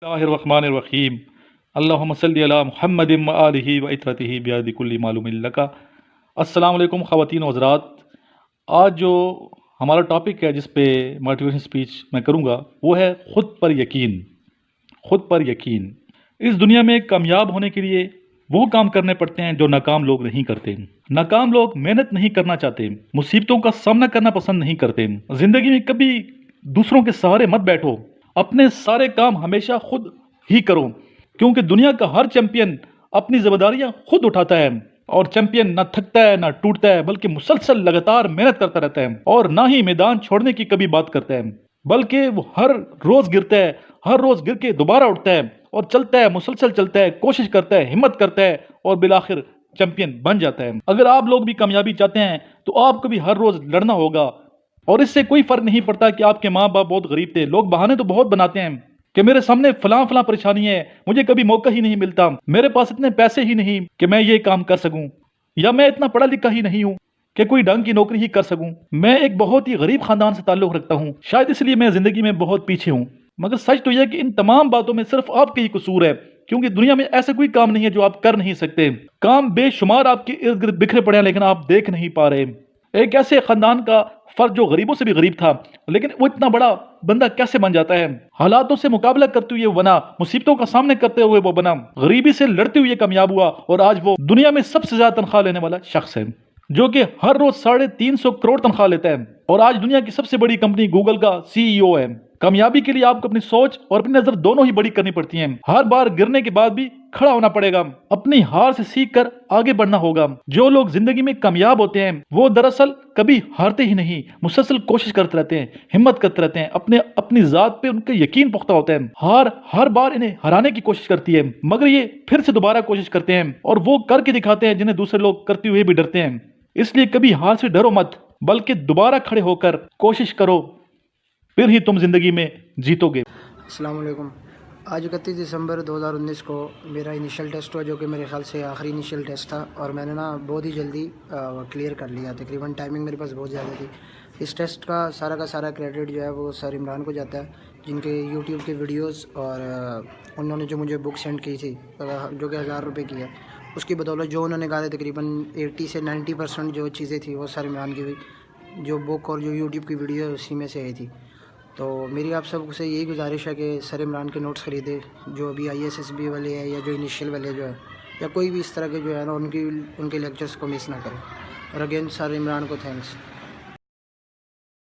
اللہ الرحمن الرحیم اللہم صلی علی محمد و آلہ و اطرتہ بیاد کل معلوم لکا۔ السلام علیکم خواتین و حضرات، آج جو ہمارا ٹاپک ہے جس پہ موٹیویشن سپیچ میں کروں گا وہ ہے خود پر یقین۔ خود پر یقین۔ اس دنیا میں کامیاب ہونے کے لیے وہ کام کرنے پڑتے ہیں جو ناکام لوگ نہیں کرتے۔ ناکام لوگ محنت نہیں کرنا چاہتے، مصیبتوں کا سامنا کرنا پسند نہیں کرتے۔ زندگی میں کبھی دوسروں کے سہارے مت بیٹھو، اپنے سارے کام ہمیشہ خود ہی کرو، کیونکہ دنیا کا ہر چیمپئن اپنی ذمہ داریاں خود اٹھاتا ہے، اور چیمپئن نہ تھکتا ہے نہ ٹوٹتا ہے، بلکہ مسلسل لگاتار محنت کرتا رہتا ہے، اور نہ ہی میدان چھوڑنے کی کبھی بات کرتا ہے، بلکہ وہ ہر روز گرتا ہے، ہر روز گر کے دوبارہ اٹھتا ہے اور چلتا ہے، مسلسل چلتا ہے، کوشش کرتا ہے، ہمت کرتا ہے اور بالآخر چیمپئن بن جاتا ہے۔ اگر آپ لوگ بھی کامیابی چاہتے ہیں تو آپ کو بھی ہر روز لڑنا ہوگا، اور اس سے کوئی فرق نہیں پڑتا کہ آپ کے ماں باپ بہت غریب تھے۔ لوگ بہانے تو بہت بناتے ہیں کہ میرے سامنے فلاں فلاں پریشانی ہے، مجھے کبھی موقع ہی نہیں ملتا، میرے پاس اتنے پیسے ہی نہیں کہ میں یہ کام کر سکوں، یا میں اتنا پڑھا لکھا ہی نہیں ہوں کہ کوئی ڈھنگ کی نوکری ہی کر سکوں، میں ایک بہت ہی غریب خاندان سے تعلق رکھتا ہوں، شاید اس لیے میں زندگی میں بہت پیچھے ہوں۔ مگر سچ تو یہ کہ ان تمام باتوں میں صرف آپ کا ہی قصور ہے، کیونکہ دنیا میں ایسا کوئی کام نہیں ہے جو آپ کر نہیں سکتے۔ کام بے شمار آپ کے ارد گرد بکھرے پڑے ہیں لیکن آپ دیکھ نہیں پا رہے۔ ایک ایسے خاندان کا فرد جو غریبوں سے بھی غریب تھا، لیکن وہ اتنا بڑا بندہ کیسے بن جاتا ہے؟ حالاتوں سے مقابلہ کرتے ہوئے وہ بنا، مصیبتوں کا سامنے کرتے ہوئے وہ بنا، غریبی سے لڑتے ہوئے کامیاب ہوا، اور آج وہ دنیا میں سب سے زیادہ تنخواہ لینے والا شخص ہے، جو کہ ہر روز 350 کروڑ تنخواہ لیتا ہے، اور آج دنیا کی سب سے بڑی کمپنی گوگل کا CEO ہے۔ کامیابی کے لیے آپ کو اپنی سوچ اور اپنی نظر دونوں ہی بڑی کرنی پڑتی ہیں۔ ہر بار گرنے کے بعد بھی کھڑا ہونا پڑے گا، اپنی ہار سے سیکھ کر آگے بڑھنا ہوگا۔ جو لوگ زندگی میں کامیاب ہوتے ہیں وہ دراصل کبھی ہارتے ہی نہیں، مسلسل کوشش کرتے رہتے ہیں، ہمت کرتے رہتے ہیں، اپنی ذات پہ ان کا یقین پختہ ہوتا ہے۔ ہار ہر بار انہیں ہرانے کی کوشش کرتی ہے، مگر یہ پھر سے دوبارہ کوشش کرتے ہیں اور وہ کر کے دکھاتے ہیں جنہیں دوسرے لوگ کرتے ہوئے بھی ڈرتے ہیں۔ اس لیے کبھی ہار سے ڈرو مت، بلکہ دوبارہ کھڑے ہو کر کوشش کرو، پھر ہی تم زندگی میں جیتو گے۔ السلام علیکم۔ آج 31 دسمبر 2019 کو میرا انیشیل ٹیسٹ ہوا، جو کہ میرے خیال سے آخری انیشیل ٹیسٹ تھا، اور میں نے بہت ہی جلدی کلیئر کر لیا، تقریباً ٹائمنگ میرے پاس بہت زیادہ تھی۔ اس ٹیسٹ کا سارا کریڈٹ جو ہے وہ سر عمران کو جاتا ہے، جن کے یوٹیوب کے ویڈیوز اور انہوں نے جو مجھے بک سینڈ کی تھی جو کہ 1000 روپے کی ہے، اس کی بدولت جو انہوں نے کہا تھا تقریباً 80 سے 90% جو چیزیں تھیں وہ سر عمران کی ہوئی، جو بک اور جو یوٹیوب کی ویڈیو ہے اسی میں سے آئی تھی۔ تو میری آپ سب سے یہی گزارش ہے کہ سر عمران کے نوٹس خریدے، جو ابھی ISSB والے ہیں یا جو انیشیل والے جو ہے، یا کوئی بھی اس طرح کے جو ہے نا ان کے لیکچرز کو مس نہ کریں۔ اور اگین سر عمران کو تھینکس۔